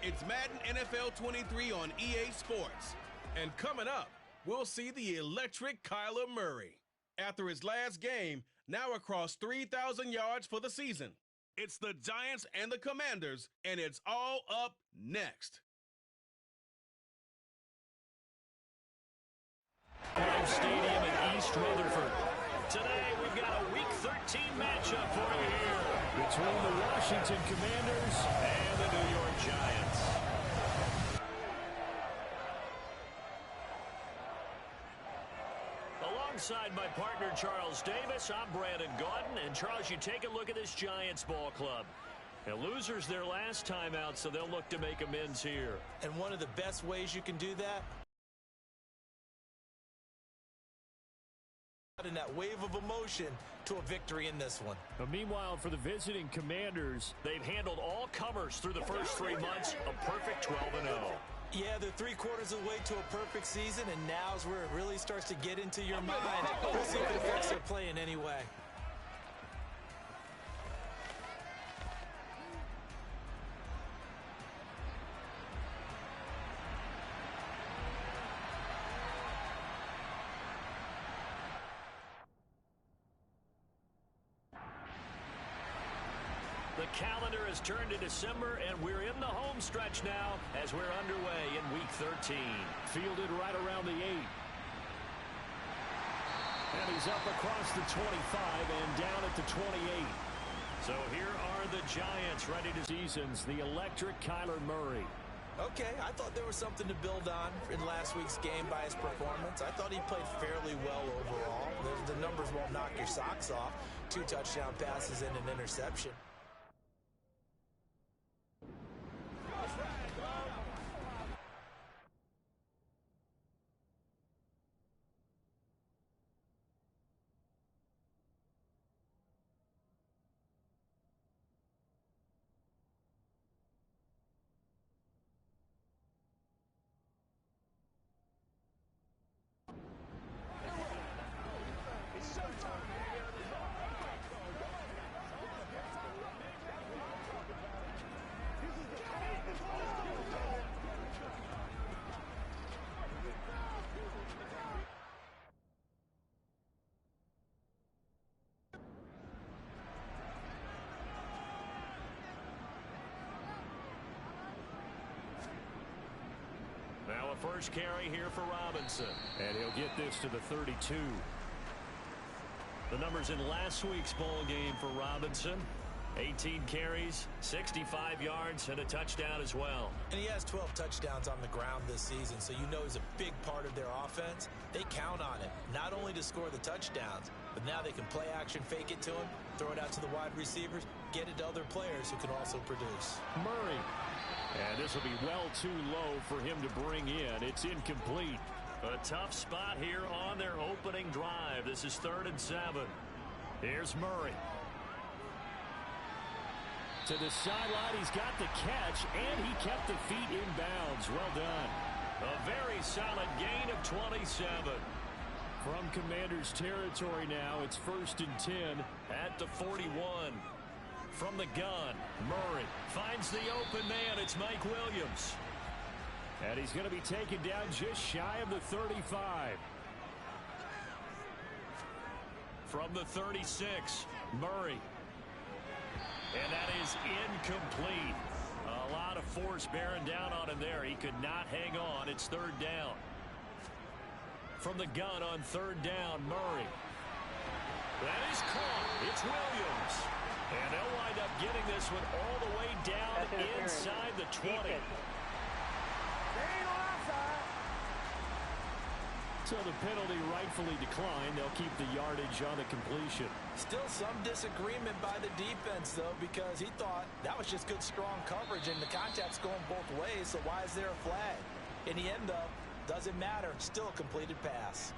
It's Madden NFL 23 on EA Sports. And coming up, we'll see the electric Kyler Murray. After his last game, now across 3,000 yards for the season. It's the Giants and the Commanders, and it's all up next. Stadium in East Rutherford. Today, we've got a Week 13 matchup for you here between the Washington Commanders and the New York Giants. Alongside my partner, Charles Davis, I'm Brandon Gaudin. And, Charles, you take a look at this Giants ball club. Now, losers their last time out, so they'll look to make amends here. And one of the best ways you can do that, in that wave of emotion to a victory in this one. But meanwhile, for the visiting Commanders, they've handled all comers through the first 3 months, a perfect 12-0. Yeah, they're 3/4 of the way to a perfect season, and now's where it really starts to get into your mind. We'll see if it affects their play in any way. The calendar has turned to December, and we're in the home stretch now as we're underway in Week 13. Fielded right around the 8. And he's up across the 25 and down at the 28. So here are the Giants ready to seasons, the electric Kyler Murray. Okay, I thought there was something to build on in last week's game by his performance. I thought he played fairly well overall. The numbers won't knock your socks off. 2 touchdown passes and an interception. Now a first carry here for Robinson. And he'll get this to the 32. The numbers in last week's ball game for Robinson. 18 carries, 65 yards, and a touchdown as well. And he has 12 touchdowns on the ground this season, so you know he's a big part of their offense. They count on it, not only to score the touchdowns, but now they can play action, fake it to him, throw it out to the wide receivers, get it to other players who can also produce. Murray. And this will be well too low for him to bring in. It's incomplete. A tough spot here on their opening drive. This is 3rd and 7. Here's Murray. To the sideline, he's got the catch, and he kept the feet in bounds. Well done. A very solid gain of 27. From Commanders territory now, it's 1st and 10 at the 41. From the gun, Murray finds the open man. It's Mike Williams. And he's going to be taken down just shy of the 35. From the 36, Murray. And that is incomplete. A lot of force bearing down on him there. He could not hang on. It's 3rd down. From the gun on 3rd down, Murray. That is caught. It's Williams. And they'll wind up getting this one all the way down inside the 20. So the penalty rightfully declined. They'll keep the yardage on the completion. Still some disagreement by the defense, though, because he thought that was just good, strong coverage, and the contact's going both ways, so why is there a flag? In the end, though, doesn't matter. Still a completed pass.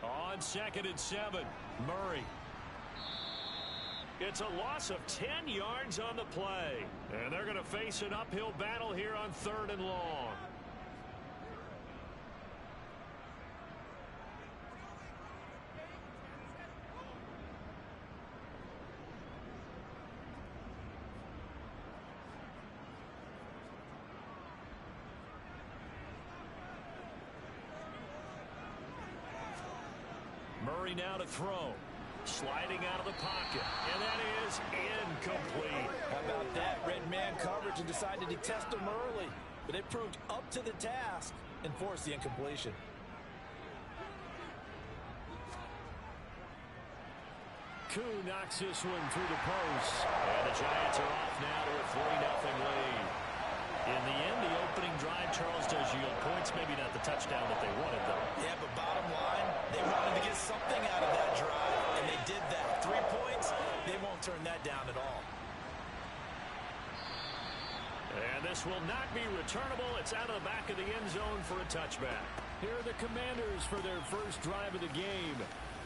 On 2nd and 7, Murray. It's a loss of 10 yards on the play. And they're going to face an uphill battle here on 3rd and long. Murray now to throw. Sliding out of the pocket, and that is incomplete. How about that? Red man coverage and decided to test him early. But they proved up to the task and forced the incompletion. Koo knocks this one through the post. And the Giants are off now to a 3-0 lead. In the end, the opening drive, Charles, does yield points. Maybe not the touchdown that they wanted, though. Yeah, but bottom line, they wanted to get something out of that drive, and they did that. 3 points, they won't turn that down at all. And this will not be returnable. It's out of the back of the end zone for a touchback. Here are the Commanders for their first drive of the game.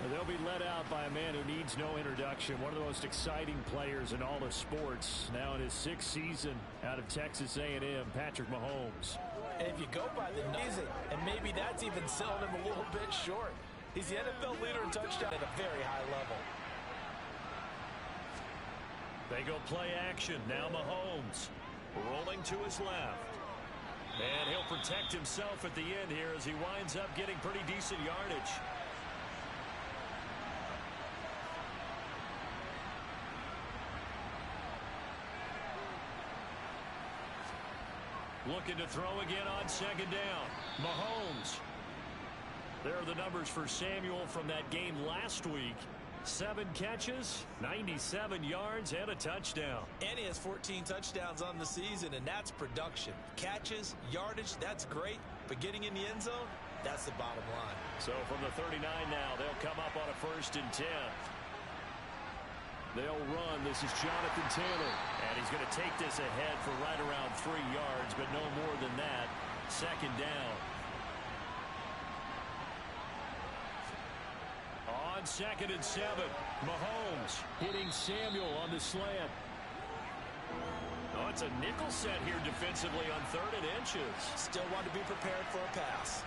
They'll be led out by a man who needs no introduction. One of the most exciting players in all of sports. Now in his 6th season out of Texas A&M, Patrick Mahomes. And if you go by the season, and maybe that's even selling him a little bit short. He's the NFL leader in touchdown at a very high level. They go play action. Now Mahomes rolling to his left. And he'll protect himself at the end here as he winds up getting pretty decent yardage. Looking to throw again on second down. Mahomes. There are the numbers for Samuel from that game last week. 7 catches, 97 yards, and a touchdown. And he has 14 touchdowns on the season, and that's production. Catches, yardage, that's great. But getting in the end zone, that's the bottom line. So from the 39 now, they'll come up on a 1st and 10. They'll run. This is Jonathan Taylor. And he's going to take this ahead for right around 3 yards, but no more than that. Second down. On 2nd and 7, Mahomes hitting Samuel on the slant. Oh, it's a nickel set here defensively on 3rd and inches. Still want to be prepared for a pass.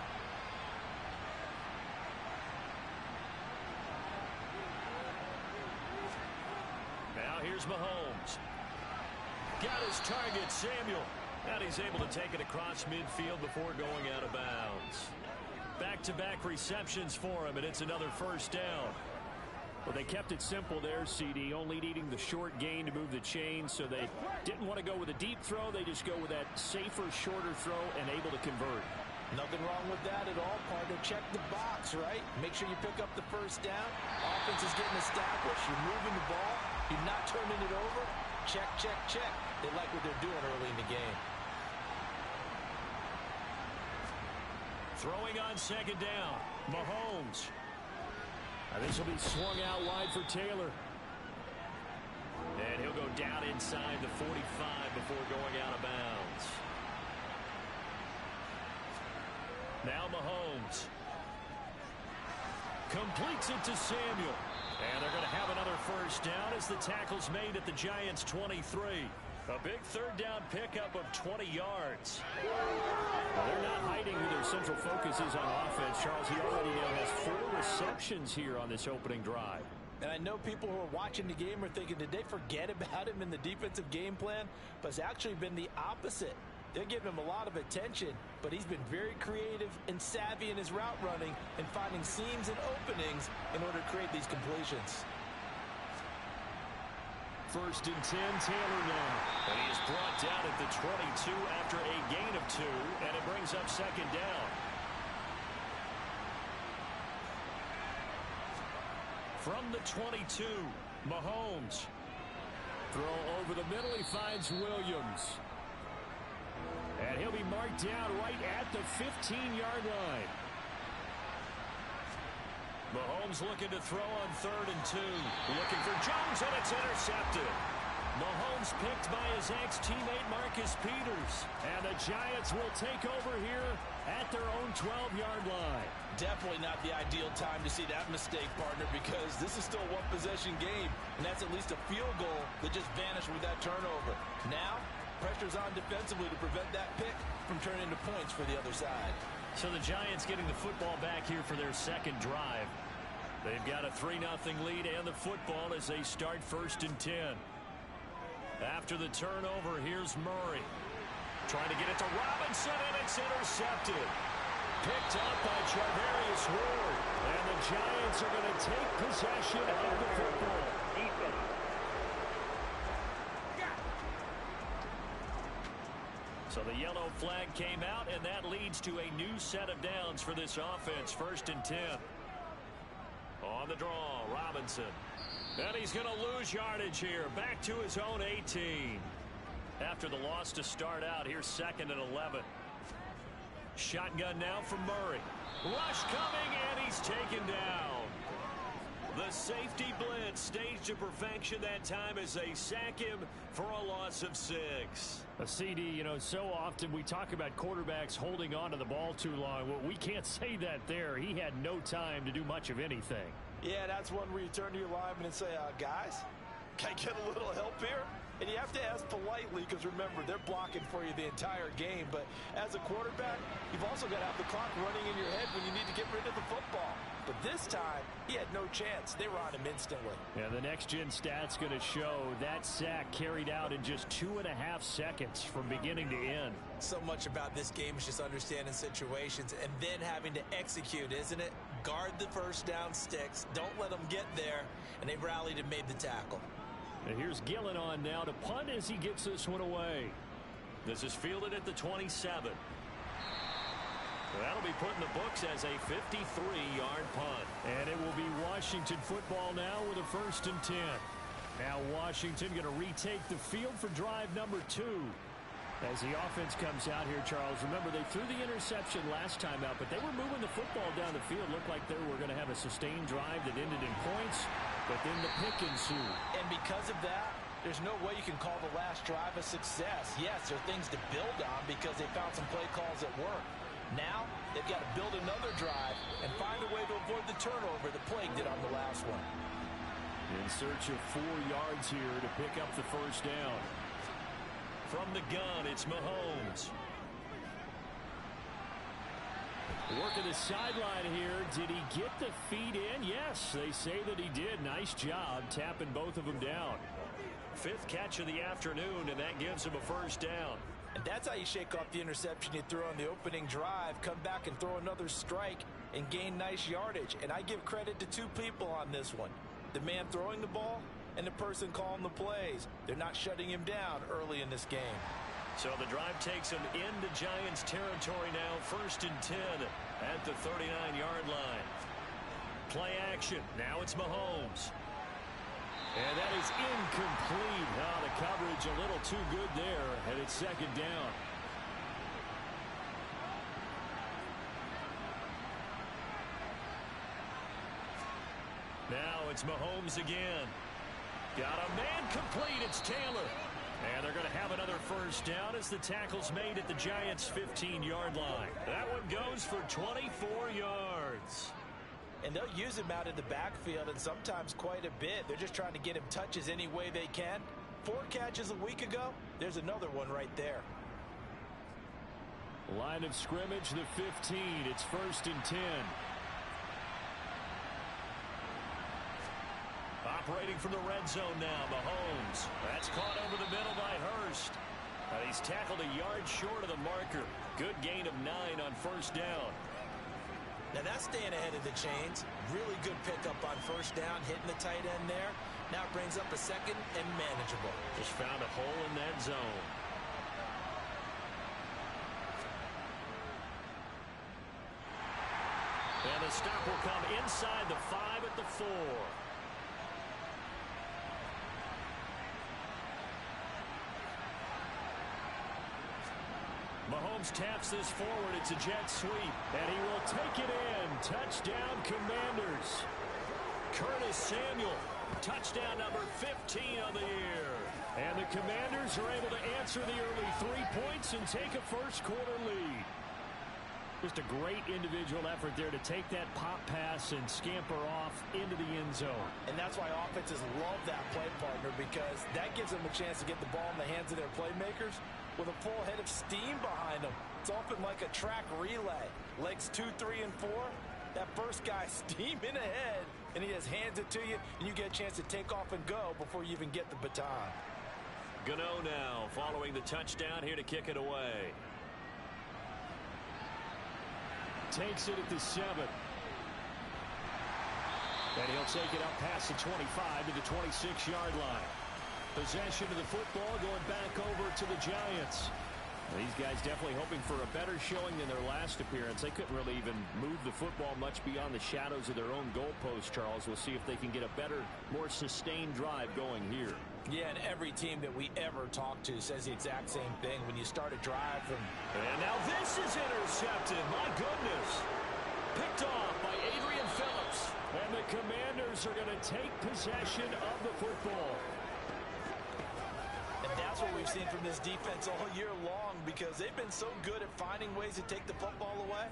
Now here's Mahomes. Got his target, Samuel. And he's able to take it across midfield before going out of bounds. Back-to-back receptions for him, and it's another 1st down. Well, they kept it simple there, CD, only needing the short gain to move the chains, so they didn't want to go with a deep throw. They just go with that safer, shorter throw and able to convert. Nothing wrong with that at all, partner. Check the box, right? Make sure you pick up the 1st down. Offense is getting established. You're moving the ball. You're not turning it over. Check, check, check. They like what they're doing early in the game. Throwing on 2nd down, Mahomes. This will be swung out wide for Taylor. And he'll go down inside the 45 before going out of bounds. Now Mahomes. Completes it to Samuel. And they're going to have another 1st down as the tackle's made at the Giants' 23. A big 3rd down pickup of 20 yards. Well, they're not hiding who their central focus is on offense. Charles, he already now has 4 receptions here on this opening drive. And I know people who are watching the game are thinking, did they forget about him in the defensive game plan? But it's actually been the opposite. They're giving him a lot of attention, but he's been very creative and savvy in his route running and finding seams and openings in order to create these completions. 1st and 10, Taylor now. And he is brought down at the 22 after a gain of 2, and it brings up 2nd down. From the 22, Mahomes. Throw over the middle, he finds Williams. And he'll be marked down right at the 15-yard line. Mahomes looking to throw on 3rd and 2. Looking for Jones, and it's intercepted. Mahomes picked by his ex-teammate Marcus Peters. And the Giants will take over here at their own 12-yard line. Definitely not the ideal time to see that mistake, partner, because this is still a one-possession game, and that's at least a field goal that just vanished with that turnover. Now, pressure's on defensively to prevent that pick from turning into points for the other side. So the Giants getting the football back here for their 2nd drive. They've got a 3-0 lead and the football as they start 1st and 10. After the turnover, here's Murray. Trying to get it to Robinson, and it's intercepted. picked up by Charvarius Ward. And the Giants are going to take possession of the football. So the yellow flag came out, and that leads to a new set of downs for this offense. 1st and 10. On the draw, Robinson. And he's going to lose yardage here. Back to his own 18. After the loss to start out, here's 2nd and 11. Shotgun now from Murray. Rush coming, and he's taken down. The safety blitz staged to perfection that time as they sack him for a loss of 6. A CD, you know, so often we talk about quarterbacks holding on to the ball too long. Well, we can't say that there. He had no time to do much of anything. Yeah, that's one where you turn to your lineman and say, guys, can I get a little help here? And you have to ask politely because, remember, they're blocking for you the entire game. But as a quarterback, you've also got to have the clock running in your head when you need to get rid of the football. But this time, he had no chance. They were on him instantly. Yeah, the next-gen stat's going to show that sack carried out in just 2.5 seconds from beginning to end. So much about this game is just understanding situations and then having to execute, isn't it? Guard the first down sticks. Don't let them get there. And they rallied and made the tackle. And here's Gillen on now to punt as he gets this one away. This is fielded at the 27. That'll be put in the books as a 53-yard punt. And it will be Washington football now with a 1st and 10. Now Washington going to retake the field for drive number 2. As the offense comes out here, Charles, remember they threw the interception last time out, but they were moving the football down the field. Looked like they were going to have a sustained drive that ended in points, but then the pick ensued. And because of that, there's no way you can call the last drive a success. Yes, there are things to build on because they found some play calls that work. Now, they've got to build another drive and find a way to avoid the turnover the Plague did on the last one. In search of 4 yards here to pick up the 1st down. From the gun, it's Mahomes. Working the sideline here. Did he get the feet in? Yes, they say that he did. Nice job tapping both of them down. 5th catch of the afternoon, and that gives him a 1st down. And that's how you shake off the interception you threw on the opening drive, come back and throw another strike and gain nice yardage. And I give credit to 2 people on this one. The man throwing the ball and the person calling the plays. They're not shutting him down early in this game. So the drive takes him into Giants territory now, 1st and 10 at the 39-yard line. Play action. Now it's Mahomes. And that is incomplete. Oh, the coverage a little too good there, and it's 2nd down. Now it's Mahomes again. Got a man complete. It's Taylor. And they're going to have another 1st down as the tackle's made at the Giants' 15-yard line. That one goes for 24 yards. And they'll use him out in the backfield, and sometimes quite a bit. They're just trying to get him touches any way they can. 4 catches a week ago, there's another one right there. Line of scrimmage, the 15. It's 1st and 10. Operating from the red zone now, Mahomes. That's caught over the middle by Hurst. He's tackled a yard short of the marker. Good gain of 9 on 1st down. Now that's staying ahead of the chains. Really good pickup on 1st down, hitting the tight end there. Now it brings up a 2nd and manageable. Just found a hole in that zone. And the stop will come inside the 5 at the 4. Mahomes taps this forward. It's a jet sweep. And he will take it in. Touchdown, Commanders. Curtis Samuel. Touchdown number 15 on the year. And the Commanders are able to answer the early 3 points and take a 1st quarter lead. Just a great individual effort there to take that pop pass and scamper off into the end zone. And that's why offenses love that play partner, because that gives them a chance to get the ball in the hands of their playmakers with a full head of steam behind them. It's often like a track relay. Legs 2, 3, and 4. That first guy steaming ahead, and he just hands it to you, and you get a chance to take off and go before you even get the baton. Gano now following the touchdown here to kick it away. takes it at the 7. And he'll take it up past the 25 to the 26-yard line. Possession of the football going back over to the Giants. These guys definitely hoping for a better showing than their last appearance. They couldn't really even move the football much beyond the shadows of their own goalpost, Charles. We'll see if they can get a better, more sustained drive going here. Yeah, and every team that we ever talk to says the exact same thing. When you start a drive from... And now this is intercepted. My goodness. Picked off by Adrian Phillips. And the Commanders are going to take possession of the football. And that's what we've seen from this defense all year long, because they've been so good at finding ways to take the football away.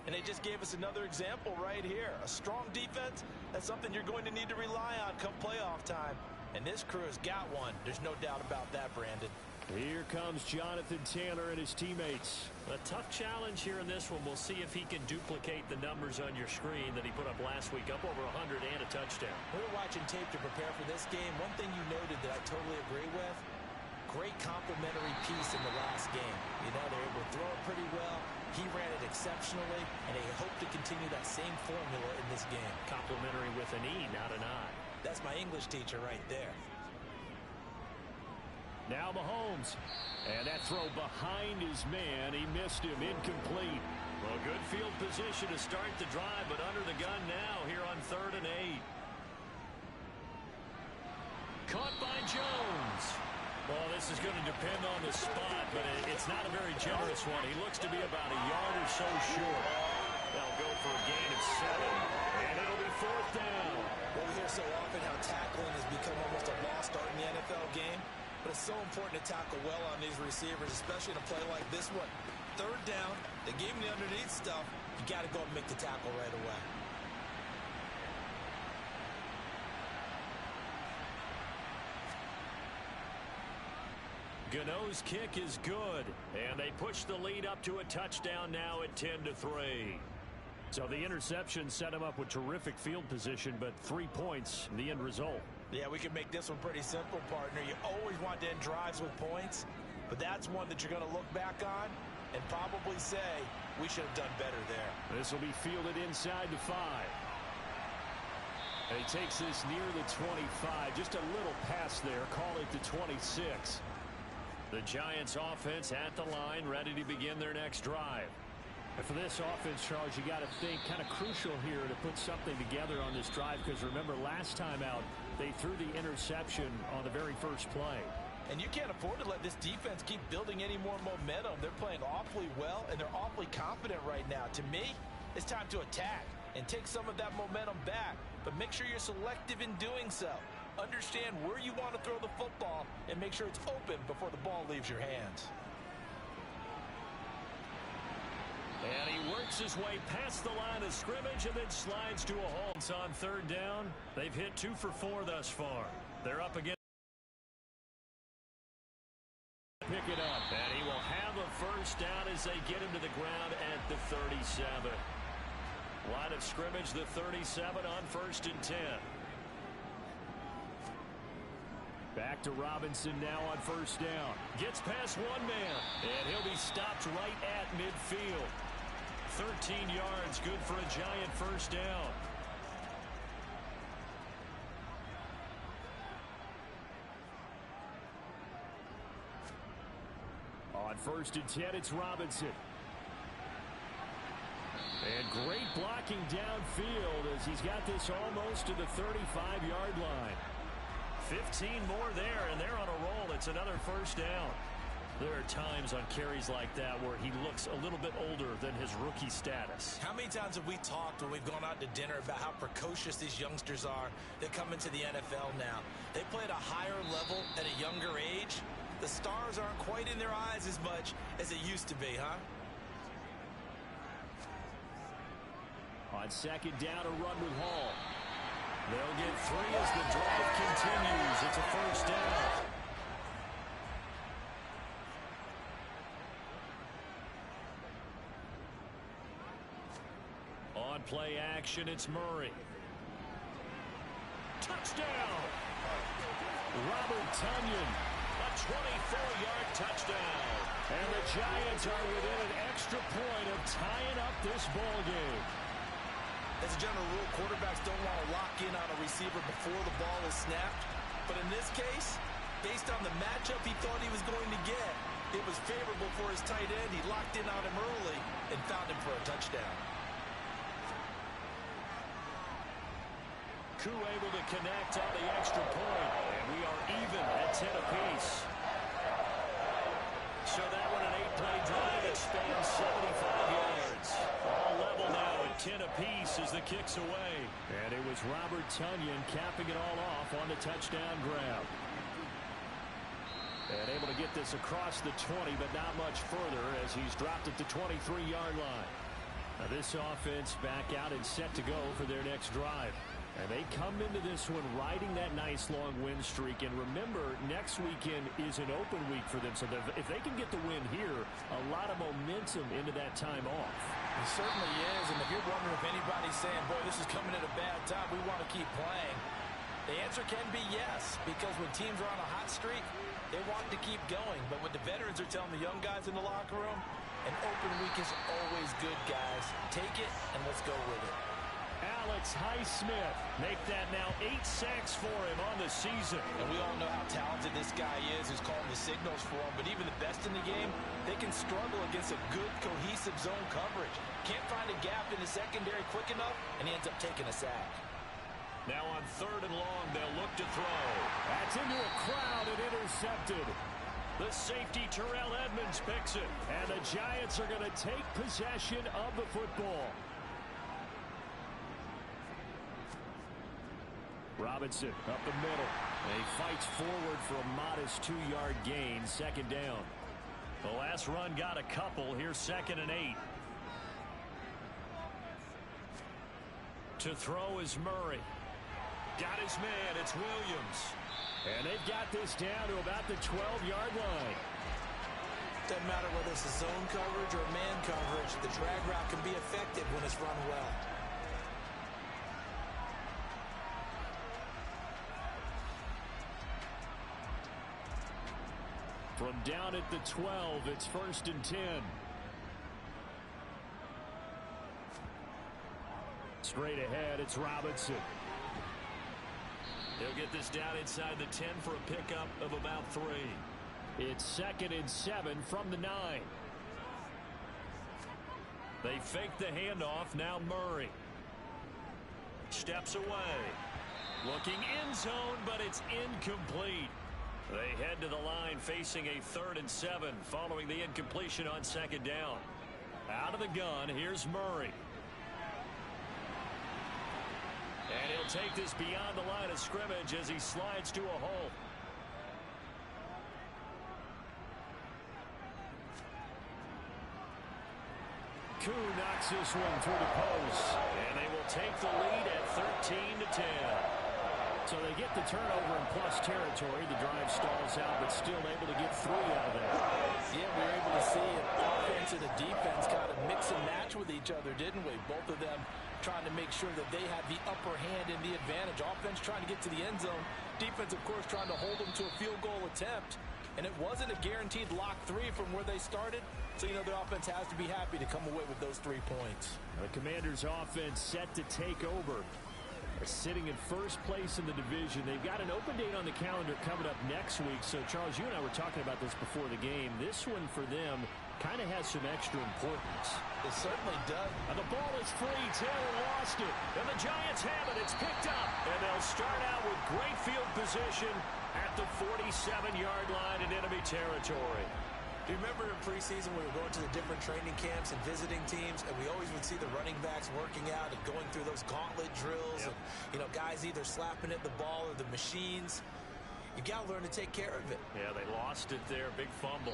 And they just gave us another example right here. A strong defense, that's something you're going to need to rely on come playoff time. And this crew has got one. There's no doubt about that, Brandon. Here comes Jonathan Taylor and his teammates. A tough challenge here in this one. We'll see if he can duplicate the numbers on your screen that he put up last week, up over 100 and a touchdown. We were watching tape to prepare for this game. One thing you noted that I totally agree with, great complementary piece in the last game. You know, they were able to throw it pretty well. He ran it exceptionally, and they hope to continue that same formula in this game. Complimentary with an E, not an I. That's my English teacher right there. Now Mahomes. And that throw behind his man. He missed him. Incomplete. Well, good field position to start the drive, but under the gun now here on 3rd and 8. Caught by Jones. Well, this is going to depend on the spot, but it's not a very generous one. He looks to be about a yard or so short. They'll go for a gain of 7, and it'll be 4th down. Well, we hear so often how tackling has become almost a lost art in the NFL game, but it's so important to tackle well on these receivers, especially in a play like this one. 3rd down, they gave him the underneath stuff. You got to go and make the tackle right away. Gano's kick is good, and they push the lead up to a touchdown now at 10-3. So the interception set him up with terrific field position, but 3 points, the end result. Yeah, we can make this one pretty simple, partner. You always want to end drives with points, but that's one that you're going to look back on and probably say, we should have done better there. This will be fielded inside the 5. And he takes this near the 25. Just a little pass there. Call it the 26. The Giants offense at the line, ready to begin their next drive. And for this offense, Charles, you got to think kind of crucial here to put something together on this drive, because remember last time out, they threw the interception on the very first play. And you can't afford to let this defense keep building any more momentum. They're playing awfully well, and they're awfully confident right now. To me, it's time to attack and take some of that momentum back, but make sure you're selective in doing so. Understand where you want to throw the football and make sure it's open before the ball leaves your hands. And he works his way past the line of scrimmage and then slides to a halt. It's on 3rd down. They've hit 2 for 4 thus far. They're up again. Pick it up, and he will have a first down as they get him to the ground at the 37. Line of scrimmage, the 37 on 1st and 10. Back to Robinson now on 1st down. Gets past one man, and he'll be stopped right at midfield. 13 yards, good for a Giant first down. On 1st and 10, it's Robinson. And great blocking downfield as he's got this almost to the 35-yard line. 15 more there, and they're on a roll. It's another first down. There are times on carries like that where he looks a little bit older than his rookie status. How many times have we talked when we've gone out to dinner about how precocious these youngsters are that come into the NFL now? They play at a higher level at a younger age. The stars aren't quite in their eyes as much as it used to be, huh? On 2nd down, a run with Hall. They'll get 3 as the drive continues. It's a first down. On play action, it's Murray. Touchdown! Robert Tonyan. A 24-yard touchdown. And the Giants are within an extra point of tying up this ball game. As a general rule, quarterbacks don't want to lock in on a receiver before the ball is snapped. But in this case, based on the matchup he thought he was going to get, it was favorable for his tight end. He locked in on him early and found him for a touchdown. Koo able to connect on the extra point, and we are even at 10 apiece. So that one an 8-play drive that spans 75 yards. All level now at 10 apiece as the kick's away. And it was Robert Tonyan capping it all off on the touchdown grab. And able to get this across the 20, but not much further as he's dropped at the 23-yard line. Now this offense back out and set to go for their next drive. And they come into this one riding that nice long win streak. And remember, next weekend is an open week for them. So if they can get the win here, a lot of momentum into that time off. It certainly is. And if you're wondering if anybody's saying, boy, this is coming at a bad time, we want to keep playing, the answer can be yes. Because when teams are on a hot streak, they want to keep going. But what the veterans are telling the young guys in the locker room, an open week is always good, guys. Take it and let's go with it. Alex Highsmith make that now 8 sacks for him on the season. And we all know how talented this guy is, who's calling the signals for him. But even the best in the game, they can struggle against a good, cohesive zone coverage. Can't find a gap in the secondary quick enough, and he ends up taking a sack. Now on 3rd and long, they'll look to throw. That's into a crowd and intercepted. The safety, Terrell Edmonds, picks it. And the Giants are going to take possession of the football. Robinson up the middle. And he fights forward for a modest 2-yard gain, 2nd down. The last run got a couple. Here's 2nd and 8. To throw is Murray. Got his man. It's Williams. And they've got this down to about the 12-yard line. Doesn't matter whether it's a zone coverage or man coverage, the drag route can be effective when it's run well. From down at the 12, it's 1st and 10. Straight ahead, it's Robinson. They'll get this down inside the 10 for a pickup of about 3. It's 2nd and 7 from the 9. They fake the handoff. Now Murray steps away. Looking end zone, but it's incomplete. They head to the line facing a 3rd and 7 following the incompletion on 2nd down. Out of the gun, here's Murray. And he'll take this beyond the line of scrimmage as he slides to a hole. Koo knocks this one through the post. And they will take the lead at 13-10. So they get the turnover in plus territory. The drive stalls out, but still able to get 3 out of that. Yeah, we were able to see an offense and a defense kind of mix and match with each other, didn't we? Both of them trying to make sure that they had the upper hand and the advantage. Offense trying to get to the end zone. Defense, of course, trying to hold them to a field goal attempt. And it wasn't a guaranteed lock 3 from where they started. So, you know, the offense has to be happy to come away with those 3 points. The Commanders' offense set to take over. They're sitting in 1st place in the division. They've got an open date on the calendar coming up next week. So, Charles, you and I were talking about this before the game. This one for them kind of has some extra importance. It certainly does. And the ball is free. Taylor lost it. And the Giants have it. It's picked up. And they'll start out with great field position at the 47-yard line in enemy territory. Do you remember in preseason we were going to the different training camps and visiting teams, and we always would see the running backs working out and going through those gauntlet drills, and, you know, guys either slapping at the ball or the machines. You got to learn to take care of it. Yeah, they lost it there. Big fumble.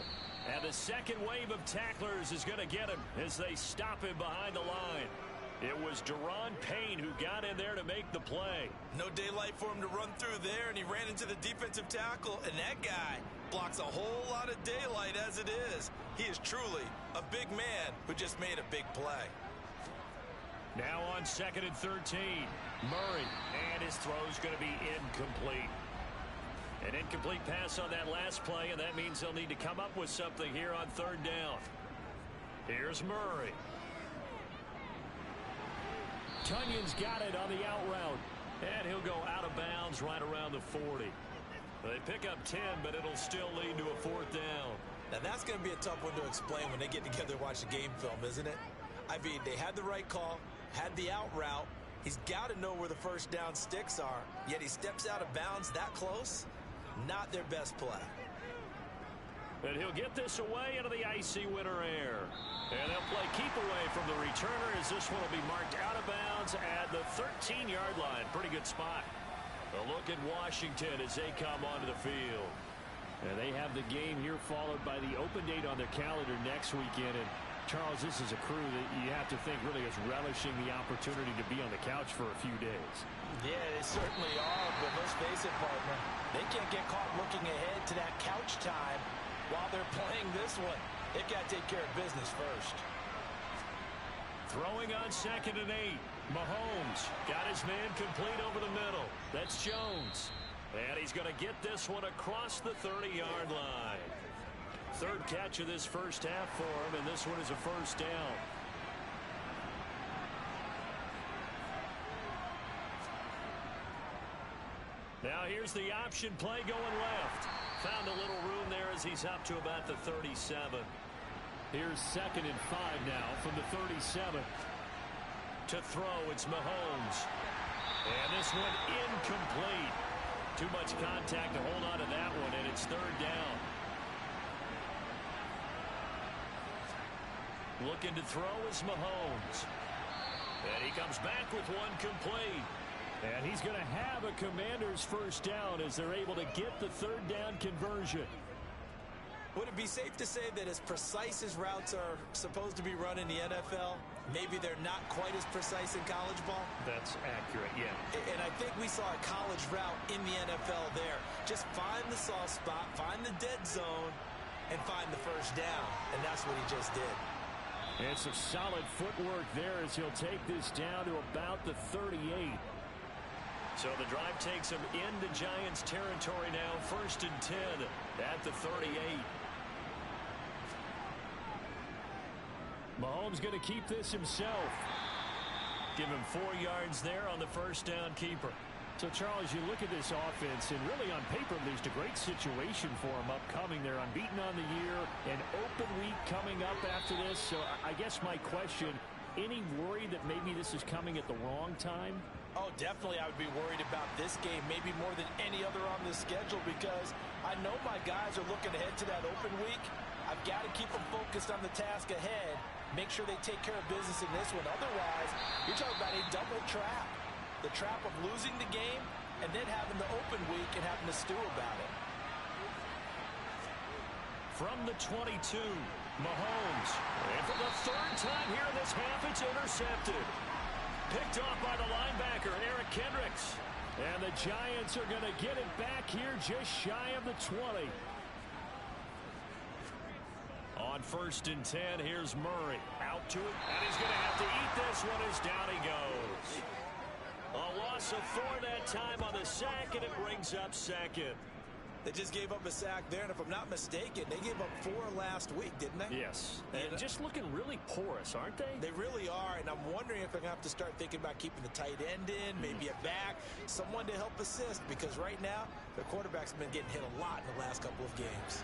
And the second wave of tacklers is going to get him as they stop him behind the line. It was Daron Payne who got in there to make the play. No daylight for him to run through there, and he ran into the defensive tackle, and that guy blocks a whole lot of daylight as it is. He is truly a big man who just made a big play. Now on 2nd and 13, Murray, and his throw's going to be incomplete. An incomplete pass on that last play, and that means they'll need to come up with something here on third down. Here's Murray. Tunyon's got it on the out route. And he'll go out of bounds right around the 40. They pick up 10, but it'll still lead to a fourth down. Now that's going to be a tough one to explain when they get together and watch the game film, isn't it? I mean, they had the right call, had the out route. He's got to know where the first down sticks are, yet he steps out of bounds that close. Not their best play. But he'll get this away into the icy winter air. And they'll play keep away from the returner as this one will be marked out of bounds at the 13-yard line. Pretty good spot. A look at Washington as they come onto the field. And they have the game here followed by the open date on their calendar next weekend. And Charles, this is a crew that you have to think really is relishing the opportunity to be on the couch for a few days. Yeah, they certainly are, but let's face it, partner. They can't get caught looking ahead to that couch time while they're playing this one. They've got to take care of business first. Throwing on 2nd and 8. Mahomes got his man complete over the middle. That's Jones. And he's going to get this one across the 30-yard line. Third catch of this first half for him, and this one is a first down. Now here's the option play going left. Found a little room there as he's up to about the 37. Here's 2nd and 5 now from the 37. To throw, it's Mahomes. And this one incomplete. Too much contact to hold on to that one, and it's third down. Looking to throw is Mahomes. And he comes back with one complete. And he's going to have a Commander's first down as they're able to get the third down conversion. Would it be safe to say that as precise as routes are supposed to be run in the NFL, maybe they're not quite as precise in college ball? That's accurate, yeah. And I think we saw a college route in the NFL there. Just find the soft spot, find the dead zone, and find the first down. And that's what he just did. And some solid footwork there as he'll take this down to about the 38. So the drive takes him into Giants territory now. 1st and 10 at the 38. Mahomes going to keep this himself. Give him 4 yards there on the first down keeper. So, Charles, you look at this offense, and really on paper, at least a great situation for them upcoming. They're unbeaten on the year, an open week coming up after this. So I guess my question, any worry that maybe this is coming at the wrong time? Oh, definitely I would be worried about this game, maybe more than any other on the schedule, because I know my guys are looking ahead to that open week. I've got to keep them focused on the task ahead, make sure they take care of business in this one. Otherwise, you're talking about a double trap. The trap of losing the game and then having the open week and having to stew about it. From the 22, Mahomes. And for the third time here in this half, it's intercepted. Picked off by the linebacker, Eric Kendricks. And the Giants are going to get it back here just shy of the 20. On 1st and 10, here's Murray. Out to it, and he's going to have to eat this one as down he goes. A loss of 4 that time on the sack, and it brings up 2nd. They just gave up a sack there, and if I'm not mistaken, they gave up 4 last week, didn't they? Yes. And just looking really porous, aren't they? They really are, and I'm wondering if they're going to have to start thinking about keeping the tight end in, maybe a back, someone to help assist, because right now, their quarterback's been getting hit a lot in the last couple of games.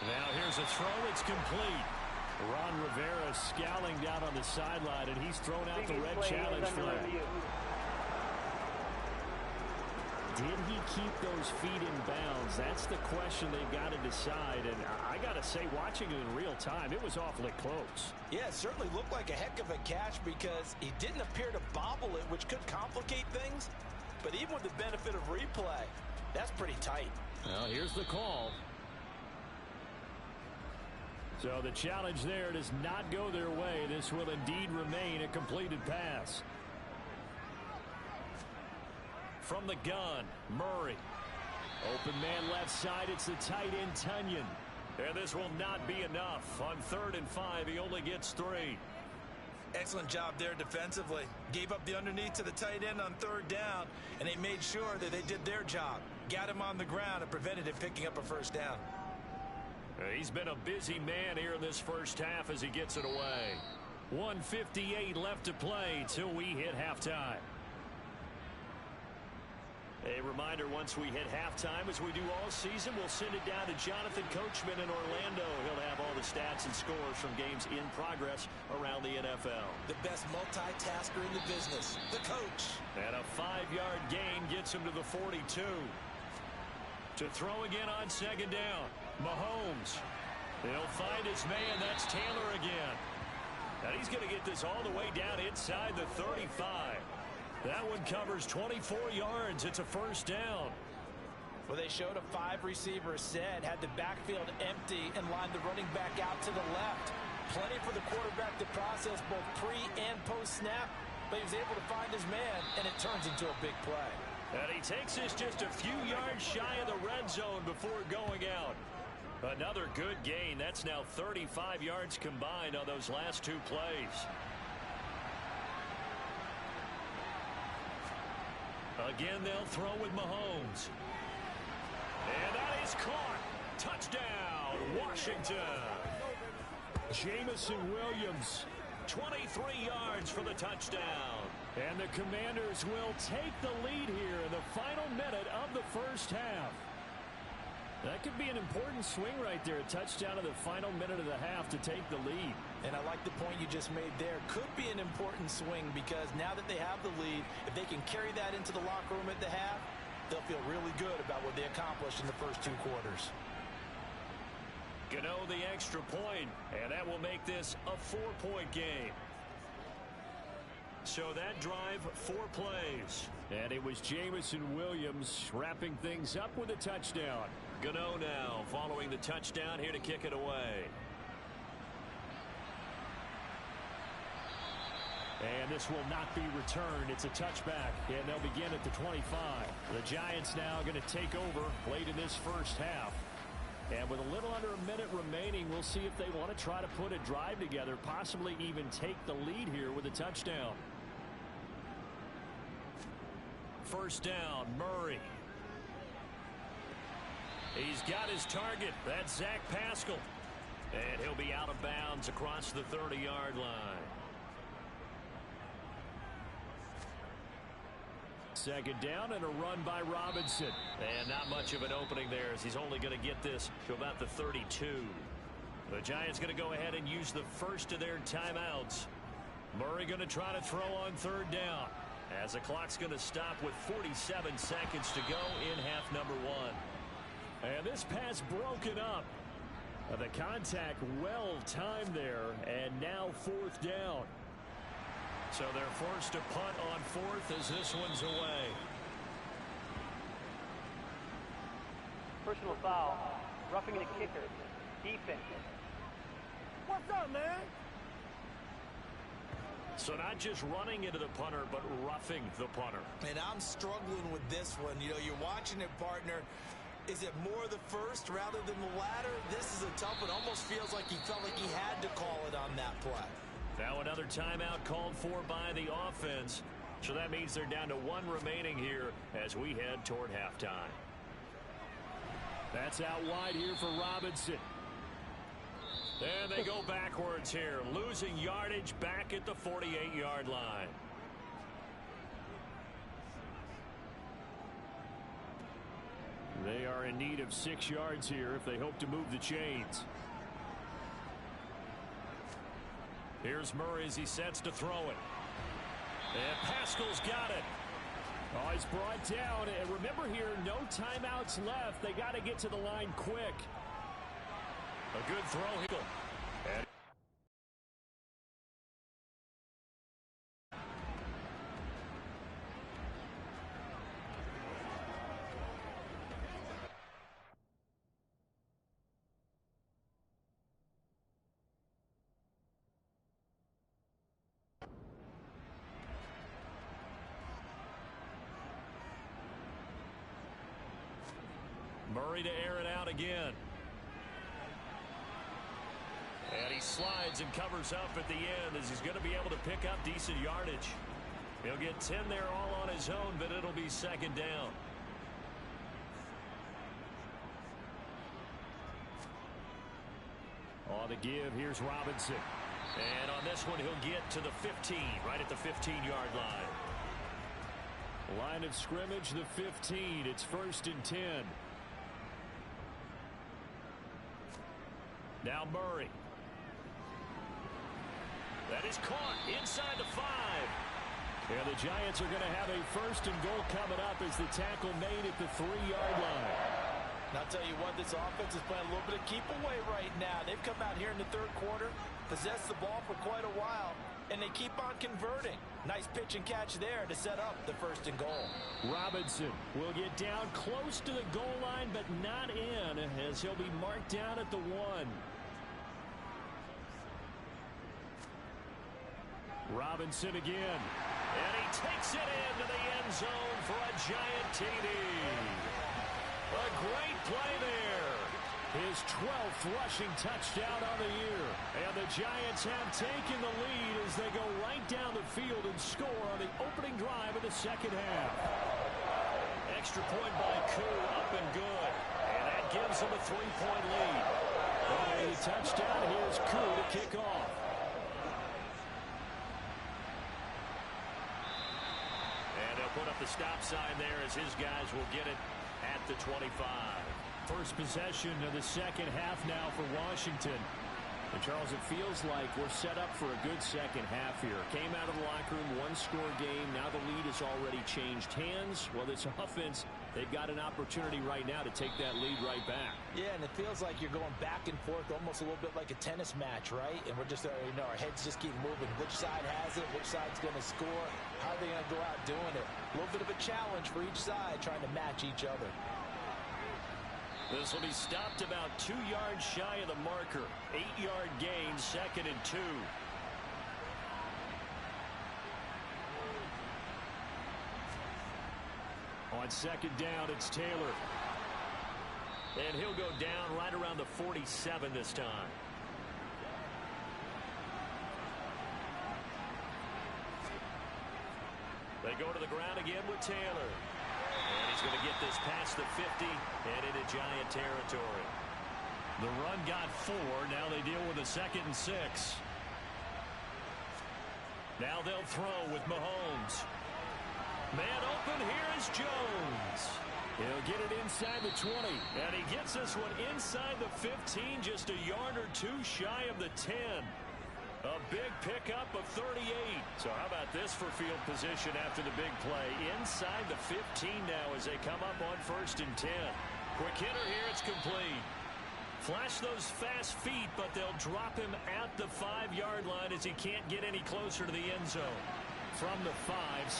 Now here's a throw. It's complete. Ron Rivera scowling down on the sideline, and he's thrown out the red challenge flag. Did he keep those feet in bounds? That's the question they've got to decide. And I got to say, watching it in real time, it was awfully close. Yeah, it certainly looked like a heck of a catch because he didn't appear to bobble it, which could complicate things. But even with the benefit of replay, that's pretty tight. Well, here's the call. So the challenge there does not go their way. This will indeed remain a completed pass. From the gun, Murray. Open man left side. It's the tight end, Tunyon. And this will not be enough. On 3rd and 5, he only gets 3. Excellent job there defensively. Gave up the underneath to the tight end on 3rd down, and they made sure that they did their job. got him on the ground and prevented him picking up a first down. He's been a busy man here in this first half as he gets it away. 1:58 left to play till we hit halftime. A reminder, once we hit halftime, as we do all season, we'll send it down to Jonathan Coachman in Orlando. He'll have all the stats and scores from games in progress around the NFL. The best multitasker in the business, the coach. And a 5-yard gain gets him to the 42. To throw again on second down, Mahomes. He'll find his man. That's Taylor again. And he's going to get this all the way down inside the 35. That one covers 24 yards. It's a first down. Well, they showed a 5-receiver set, had the backfield empty, and lined the running back out to the left. Plenty for the quarterback to process both pre and post-snap, but he was able to find his man, and it turns into a big play. And he takes this just a few yards shy of the red zone before going out. Another good gain. That's now 35 yards combined on those last two plays. Again, they'll throw with Mahomes. And that is caught. Touchdown, Washington. Jameson Williams. 23 yards for the touchdown. And the Commanders will take the lead here in the final minute of the first half. That could be an important swing right there. A touchdown in the final minute of the half to take the lead. And I like the point you just made there. Could be an important swing because now that they have the lead, if they can carry that into the locker room at the half, they'll feel really good about what they accomplished in the first 2 quarters. Gano the extra point, and that will make this a 4-point game. So that drive, 4 plays. And it was Jameson Williams wrapping things up with a touchdown. Gano now following the touchdown here to kick it away. And this will not be returned. It's a touchback, and they'll begin at the 25. The Giants now going to take over late in this first half. And with a little under a minute remaining, we'll see if they want to try to put a drive together, possibly even take the lead here with a touchdown. First down, Murray. He's got his target. That's Zach Pascal. And he'll be out of bounds across the 30-yard line. Second down and a run by Robinson. And not much of an opening there as he's only going to get this to about the 32. The Giants going to go ahead and use the first of their timeouts. Murray going to try to throw on third down as the clock's going to stop with 47 seconds to go in half number 1. And this pass broken up. The contact well timed there, and now fourth down. So they're forced to punt on fourth as this one's away. Personal foul. Roughing the kicker. Defense. What's up, man? So not just running into the punter, but roughing the punter. And I'm struggling with this one. You know, you're watching it, partner. Is it more the first rather than the latter? This is a tough one. Almost feels like he felt like he had to call it on that play. Now another timeout called for by the offense. So that means they're down to 1 remaining here as we head toward halftime. That's out wide here for Robinson. And they go backwards here, losing yardage back at the 48-yard line. They are in need of 6 yards here if they hope to move the chains. Here's Murray as he sets to throw it. And Pascal's got it. Oh, he's brought down. And remember here, no timeouts left. They got to get to the line quick. A good throw here. And Murray to air it out again. And he slides and covers up at the end as he's going to be able to pick up decent yardage. He'll get 10 there all on his own, but it'll be second down. On the give, here's Robinson. And on this one, he'll get to the 15, right at the 15-yard line. Line of scrimmage, the 15. It's 1st and 10. Now Murray. That is caught inside the 5. And the Giants are going to have a 1st and goal coming up as the tackle made at the 3-yard line. And I'll tell you what, this offense is playing a little bit of keep away right now. They've come out here in the 3rd quarter, possessed the ball for quite a while, and they keep on converting. Nice pitch and catch there to set up the 1st and goal. Robinson will get down close to the goal line, but not in, as he'll be marked down at the 1. Robinson again. And he takes it into the end zone for a giant TD. A great play there. His 12th rushing touchdown on the year. And the Giants have taken the lead as they go right down the field and score on the opening drive of the 2nd half. Extra point by Koo, up and good. And that gives them a 3-point lead. A touchdown. Here's Koo to kick off. Put up the stop sign there as his guys will get it at the 25. First possession of the 2nd half now for Washington. And Charles, it feels like we're set up for a good 2nd half here. Came out of the locker room, 1-score game. Now the lead has already changed hands. Well, this offense, they've got an opportunity right now to take that lead right back. Yeah, and it feels like you're going back and forth almost a little bit like a tennis match, right? And we're just, our heads just keep moving. Which side has it? Which side's going to score? How are they going to go out doing it? A little bit of a challenge for each side trying to match each other. This will be stopped about 2 yards shy of the marker. 8-yard gain, 2nd and 2. On 2nd down, it's Taylor. And he'll go down right around the 47 this time. They go to the ground again with Taylor. And he's going to get this past the 50 and into Giant territory. The run got 4. Now they deal with a 2nd and 6. Now they'll throw with Mahomes. Man open, here is Jones. He'll get it inside the 20. And he gets this one inside the 15, just a yard or 2 shy of the 10. A big pickup of 38. So how about this for field position after the big play? Inside the 15 now as they come up on 1st and 10. Quick hitter here, it's complete. Flash those fast feet, but they'll drop him at the 5-yard line as he can't get any closer to the end zone. From the 5,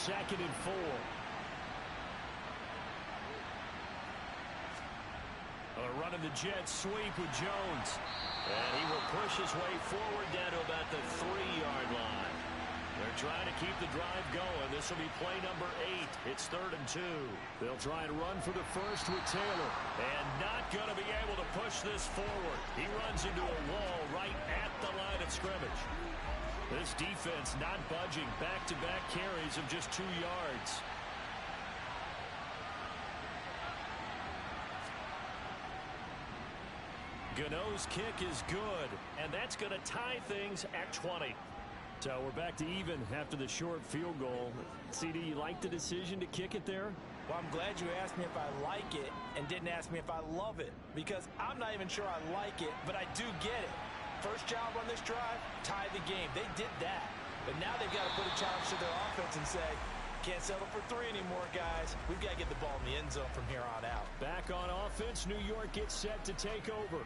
2nd and 4. Running the jet sweep with Jones. And he will push his way forward down to about the 3-yard line. They're trying to keep the drive going. This will be play number 8. It's 3rd and 2. They'll try and run for the 1st with Taylor. And not going to be able to push this forward. He runs into a wall right at the line of scrimmage. This defense not budging. Back-to-back carries of just 2 yards. Gano's kick is good, and that's going to tie things at 20. So we're back to even after the short field goal. CD, you like the decision to kick it there? Well, I'm glad you asked me if I like it and didn't ask me if I love it, because I'm not even sure I like it, but I do get it. First job on this drive, tie the game. They did that, but now they've got to put a challenge to their offense and say, can't settle for 3 anymore, guys. We've got to get the ball in the end zone from here on out. Back on offense, New York gets set to take over.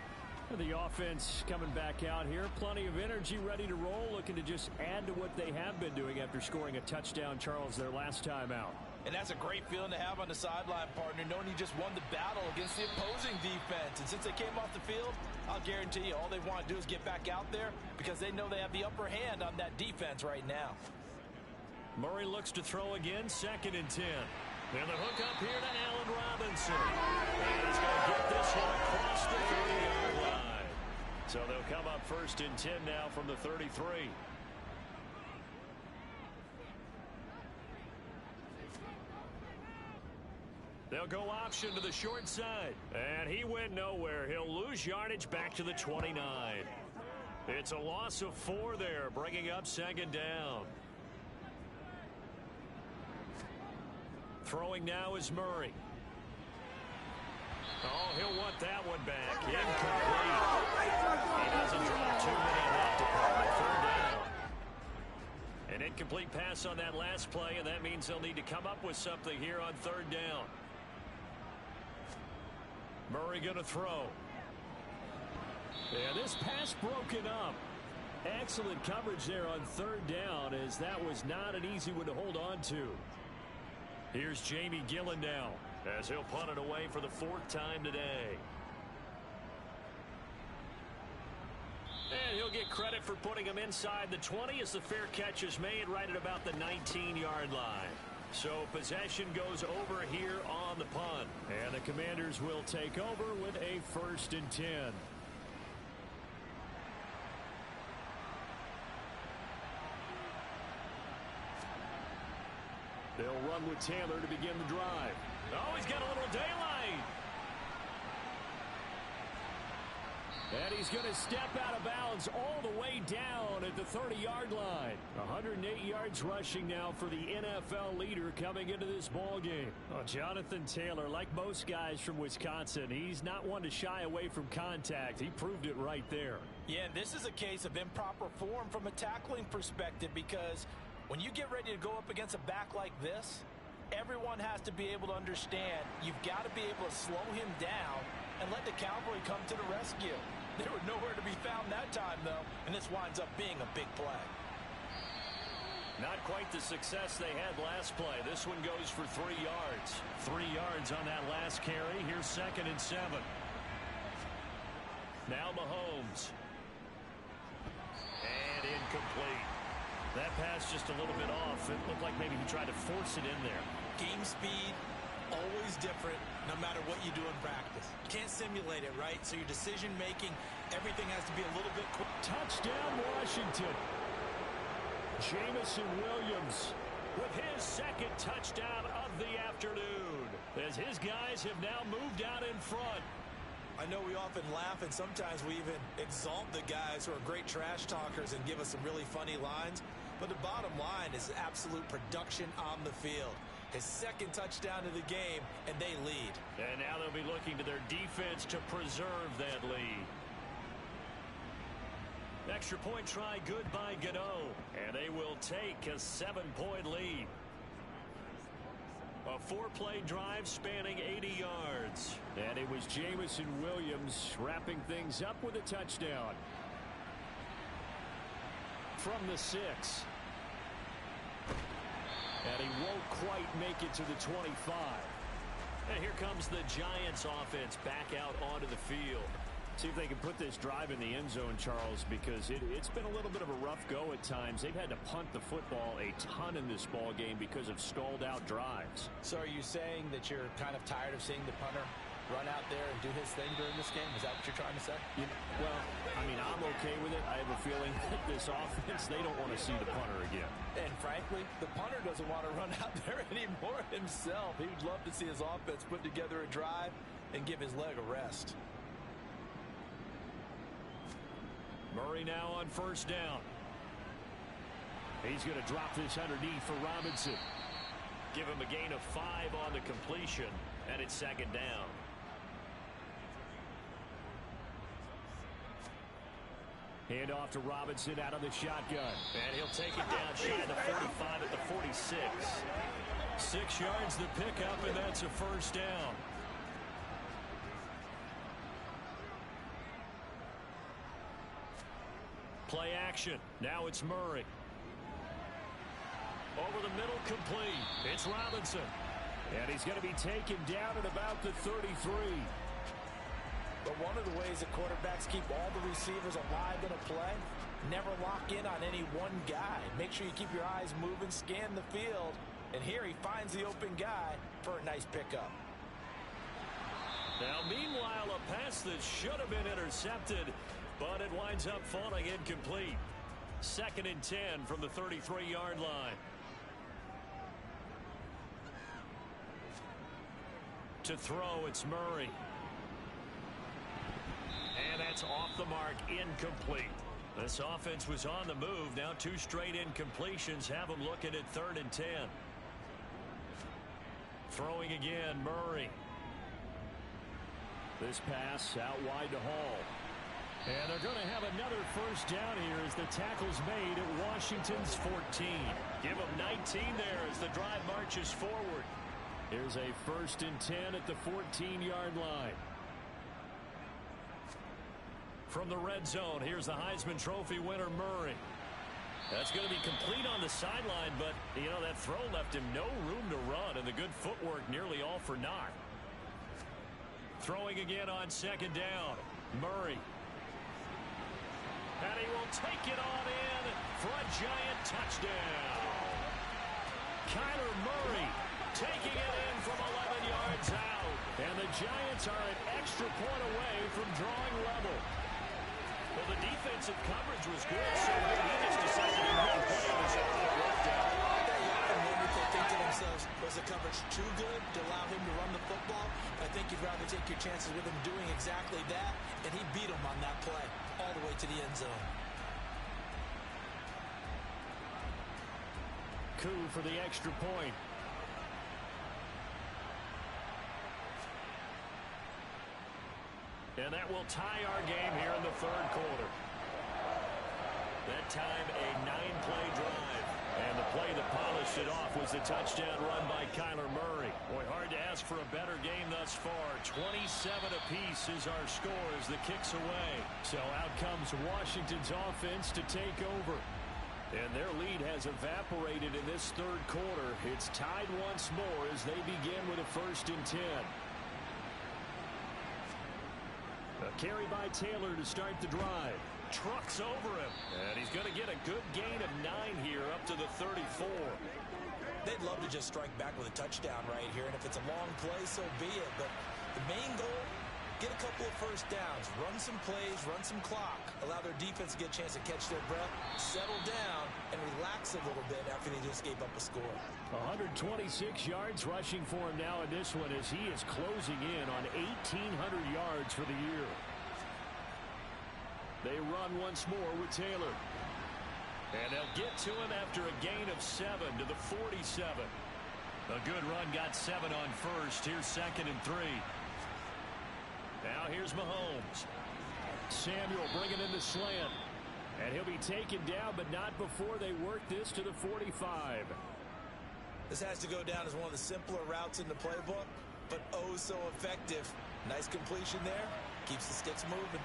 The offense coming back out here. Plenty of energy, ready to roll, looking to just add to what they have been doing after scoring a touchdown, Charles, their last time out. And that's a great feeling to have on the sideline, partner, knowing you just won the battle against the opposing defense. And since they came off the field, I'll guarantee you all they want to do is get back out there because they know they have the upper hand on that defense right now. Murray looks to throw again, 2nd and 10. And the hook up here to Allen Robinson. And he's going to get this one across the 30-yard line. So they'll come up 1st and 10 now from the 33. They'll go option to the short side. And he went nowhere. He'll lose yardage back to the 29. It's a loss of 4 there, bringing up second down. Throwing now is Murray. Oh, he'll want that one back. Incomplete. He doesn't drop too many in that department. Third down. An incomplete pass on that last play, and that means they'll need to come up with something here on third down. Murray going to throw. Yeah, this pass broken up. Excellent coverage there on third down, as that was not an easy one to hold on to. Here's Jamie Gillen now, as he'll punt it away for the 4th time today. And he'll get credit for putting him inside the 20 as the fair catch is made right at about the 19-yard line. So possession goes over here on the punt. And the Commanders will take over with a 1st and 10. They'll run with Taylor to begin the drive. Oh, he's got a little daylight. And he's going to step out of bounds all the way down at the 30-yard line. 108 yards rushing now for the NFL leader coming into this ball game. Oh, Jonathan Taylor, like most guys from Wisconsin, he's not one to shy away from contact. He proved it right there. Yeah, and this is a case of improper form from a tackling perspective, because when you get ready to go up against a back like this, everyone has to be able to understand you've got to be able to slow him down and let the cavalry come to the rescue. They were nowhere to be found that time, though, and this winds up being a big play. Not quite the success they had last play. This one goes for 3 yards. 3 yards on that last carry. Here's 2nd and 7. Now Mahomes. And incomplete. That pass just a little bit off. It looked like maybe he tried to force it in there. Game speed, always different, no matter what you do in practice. You can't simulate it, right? So your decision-making, everything has to be a little bit quick. Touchdown, Washington. Jameson Williams with his 2nd touchdown of the afternoon, as his guys have now moved out in front. I know we often laugh, and sometimes we even exalt the guys who are great trash talkers and give us some really funny lines. But the bottom line is absolute production on the field. His 2nd touchdown of the game, and they lead. And now they'll be looking to their defense to preserve that lead. Extra point try good by Gano. And they will take a 7-point lead. A 4-play drive spanning 80 yards. And it was Jameson Williams wrapping things up with a touchdown. From the 6. And he won't quite make it to the 25. And here comes the Giants offense back out onto the field. See if they can put this drive in the end zone, Charles, because it's been a little bit of a rough go at times. They've had to punt the football a ton in this ball game because of stalled out drives. So are you saying that you're kind of tired of seeing the punter run out there and do his thing during this game? Is that what you're trying to say? Well, I mean, I'm okay with it. I have a feeling that this offense, they don't want to see the punter again. And frankly, the punter doesn't want to run out there anymore himself. He'd love to see his offense put together a drive and give his leg a rest. Murray now on 1st down. He's going to drop this underneath for Robinson. Give him a gain of 5 on the completion, and it's 2nd down. Hand off to Robinson out of the shotgun. And he'll take it down shy of the 45 at the 46. 6 yards the pickup, and that's a 1st down. Play action. Now it's Murray. Over the middle, complete. It's Robinson. And he's going to be taken down at about the 33. But one of the ways that quarterbacks keep all the receivers alive in a play, never lock in on any one guy. Make sure you keep your eyes moving, scan the field. And here he finds the open guy for a nice pickup. Now, meanwhile, a pass that should have been intercepted, but it winds up falling incomplete. 2nd and 10 from the 33-yard line. To throw, it's Murray. And that's off the mark, incomplete. This offense was on the move. Now 2 straight incompletions have them looking at 3rd and 10. Throwing again, Murray. This pass out wide to Hall. And they're going to have another first down here as the tackle's made at Washington's 14. Give them 19 there as the drive marches forward. Here's a 1st and 10 at the 14-yard line. From the red zone, here's the Heisman Trophy winner, Murray. That's going to be complete on the sideline, but, you know, that throw left him no room to run, and the good footwork nearly all for naught. Throwing again on 2nd down, Murray. And he will take it on in for a giant touchdown. Kyler Murray taking it in from 11 yards out. And the Giants are an extra point away from drawing level. Well, the defensive coverage was good, so he just decided to run play on his own and worked out. That line, maybe they think to themselves, was the coverage too good to allow him to run the football? I think you'd rather take your chances with him doing exactly that, and he beat him on that play all the way to the end zone. Coup for the extra point. And that will tie our game here in the 3rd quarter. That time a 9-play drive. And the play that polished it off was the touchdown run by Kyler Murray. Boy, hard to ask for a better game thus far. 27 apiece is our score as the kick's away. So out comes Washington's offense to take over. And their lead has evaporated in this 3rd quarter. It's tied once more as they begin with a 1st and 10. A carry by Taylor to start the drive. Trucks over him. And he's going to get a good gain of 9 here up to the 34. They'd love to just strike back with a touchdown right here, and if it's a long play, so be it. But the main goal, get a couple of first downs, run some plays, run some clock, allow their defense to get a chance to catch their breath, settle down, and relax a little bit after they just gave up a score. 126 yards rushing for him now in this one as he is closing in on 1,800 yards for the year. They run once more with Taylor. And they'll get to him after a gain of 7 to the 47. A good run got 7 on 1st. Here's 2nd and 3. Now here's Mahomes. Samuel bringing in the slant. And he'll be taken down, but not before they work this to the 45. This has to go down as one of the simpler routes in the playbook, but oh so effective. Nice completion there. Keeps the sticks moving.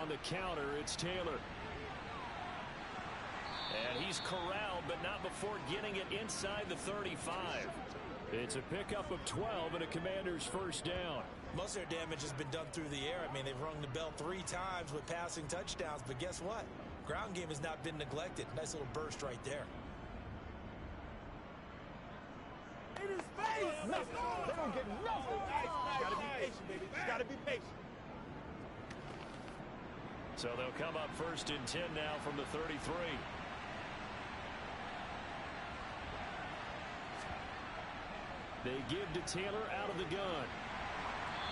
On the counter, it's Taylor. And he's corralled, but not before getting it inside the 35. It's a pickup of 12 and a Commander's 1st down. Most of their damage has been done through the air. I mean, they've rung the bell 3 times with passing touchdowns, but guess what? Ground game has not been neglected. Nice little burst right there. In his face! They don't get nothing. You gotta be patient, baby. You gotta be patient. So they'll come up 1st and 10 now from the 33. They give to Taylor out of the gun.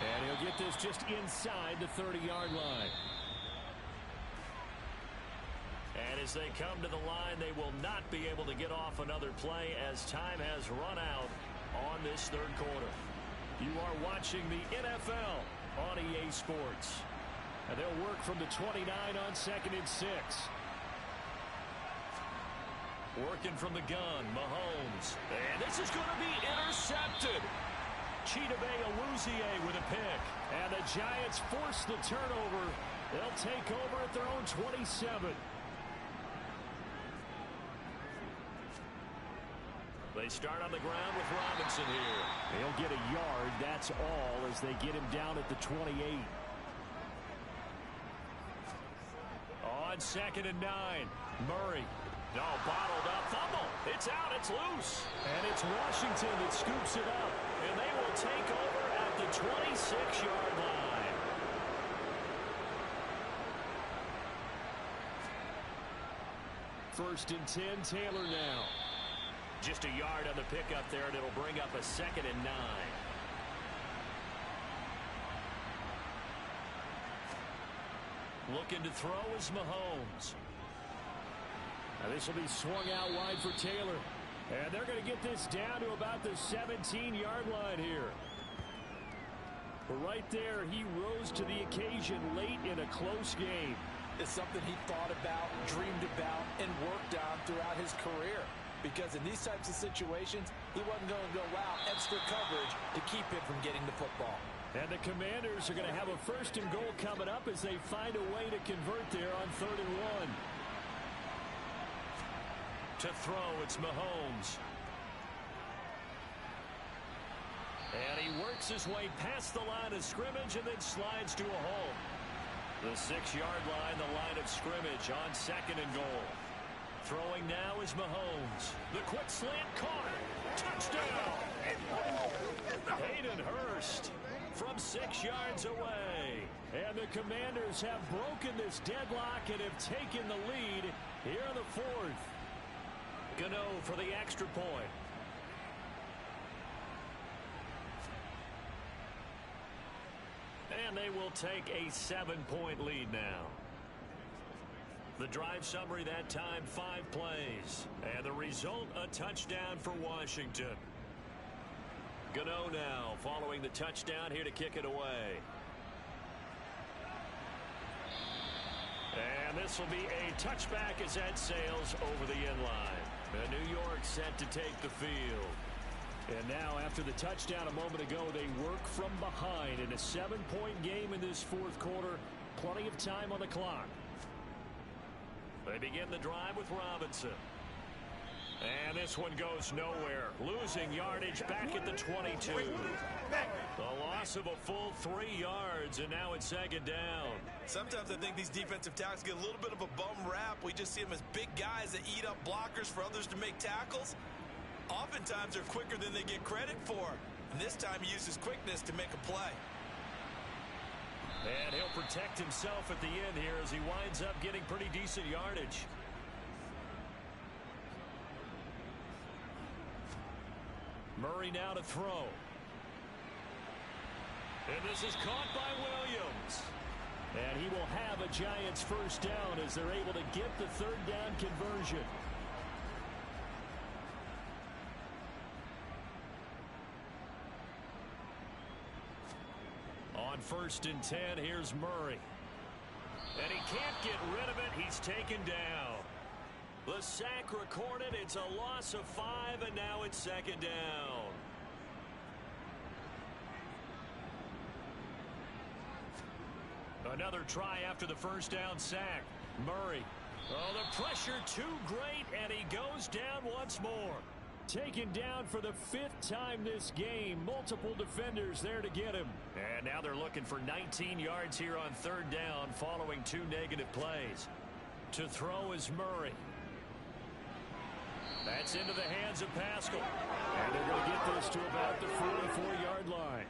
And he'll get this just inside the 30-yard line. And as they come to the line, they will not be able to get off another play as time has run out on this 3rd quarter. You are watching the NFL on EA Sports. And they'll work from the 29 on 2nd and 6. Working from the gun, Mahomes. And this is going to be intercepted. Chidobe Awuzie with a pick. And the Giants force the turnover. They'll take over at their own 27. They start on the ground with Robinson here. They'll get a yard, that's all, as they get him down at the 28. On 2nd and 9, Murray. No, bottled up, fumble. It's out, it's loose. And it's Washington that scoops it up. And they will take over at the 26-yard line. First and 10, Taylor now. Just a yard on the pickup there, and it'll bring up a 2nd and 9. Looking to throw is Mahomes. Now this will be swung out wide for Taylor. And they're going to get this down to about the 17-yard line here. But right there, he rose to the occasion late in a close game. It's something he thought about, dreamed about, and worked on throughout his career. Because in these types of situations, he wasn't going to go out extra coverage to keep him from getting the football. And the Commanders are going to have a 1st and goal coming up as they find a way to convert there on 3rd and 1. To throw, it's Mahomes. And he works his way past the line of scrimmage and then slides to a hole. The 6-yard line, the line of scrimmage on 2nd and goal. Throwing now is Mahomes. The quick slant caught. Touchdown! Hayden Hurst from 6 yards away. And the Commanders have broken this deadlock and have taken the lead here in the 4th. Gano for the extra point. And they will take a 7-point lead now. The drive summary that time, 5 plays. And the result, a touchdown for Washington. Gano now following the touchdown here to kick it away. And this will be a touchback as that sails over the end line. And New York set to take the field. And now after the touchdown a moment ago, they work from behind in a 7-point game in this 4th quarter. Plenty of time on the clock. They begin the drive with Robinson. And this one goes nowhere. Losing yardage back at the 22. The loss of a full 3 yards, and now it's 2nd down. Sometimes I think these defensive tackles get a little bit of a bum rap. We just see them as big guys that eat up blockers for others to make tackles. Oftentimes they're quicker than they get credit for. And this time he uses quickness to make a play. And he'll protect himself at the end here as he winds up getting pretty decent yardage. Murray now to throw. And this is caught by Williams. And he will have a Giants 1st down as they're able to get the 3rd down conversion. On 1st and 10, here's Murray. And he can't get rid of it. He's taken down. The sack recorded. It's a loss of 5, and now it's 2nd down. Another try after the 1st down sack. Murray. Oh, the pressure too great, and he goes down once more. Taken down for the 5th time this game. Multiple defenders there to get him. And now they're looking for 19 yards here on 3rd down following 2 negative plays. To throw is Murray. That's into the hands of Pascal. And they're going to get this to about the 44-yard line.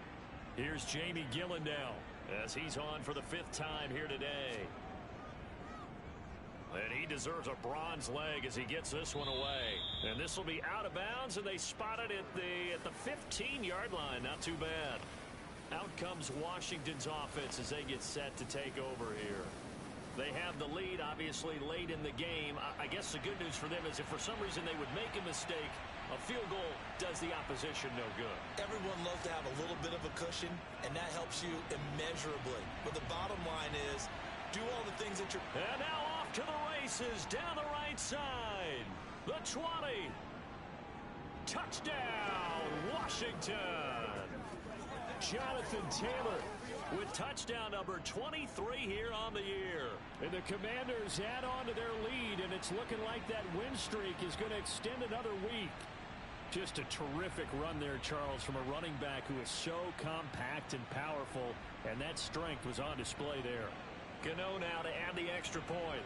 Here's Jamie Gillandale as he's on for the 5th time here today. And he deserves a bronze leg as he gets this one away. And this will be out of bounds, and they spot it at the 15-yard line. Not too bad. Out comes Washington's offense as they get set to take over here. They have the lead, obviously, late in the game. I guess the good news for them is if for some reason they would make a mistake, a field goal does the opposition no good. Everyone loves to have a little bit of a cushion, and that helps you immeasurably. But the bottom line is, do all the things that you're... And now off to the races, down the right side. The 20. Touchdown, Washington. Jonathan Taylor with touchdown number 23 here on the year. And the Commanders add on to their lead, and it's looking like that win streak is going to extend another week. Just a terrific run there, Charles, from a running back who is so compact and powerful, and that strength was on display there. Gano now to add the extra point.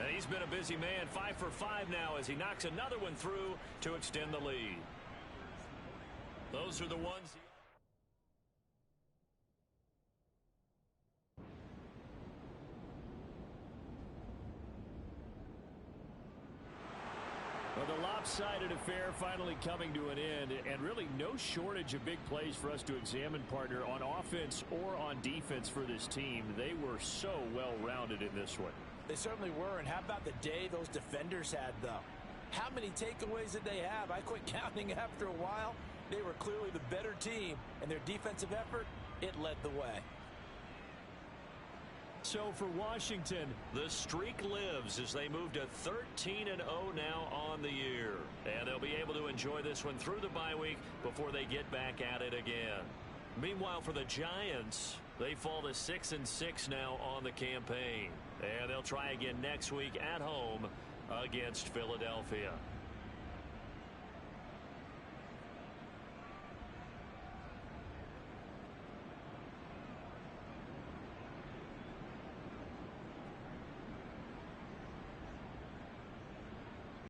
And he's been a busy man, 5 for 5 now as he knocks another one through to extend the lead. Those are the ones. Well, the lopsided affair finally coming to an end, and really no shortage of big plays for us to examine, partner, on offense or on defense for this team. They were so well-rounded in this one. They certainly were, and how about the day those defenders had, though? How many takeaways did they have? I quit counting after a while. They were clearly the better team, and their defensive effort, it led the way. So for Washington, the streak lives as they move to 13-0 now on the year. And they'll be able to enjoy this one through the bye week before they get back at it again. Meanwhile, for the Giants, they fall to 6-6 now on the campaign. And they'll try again next week at home against Philadelphia.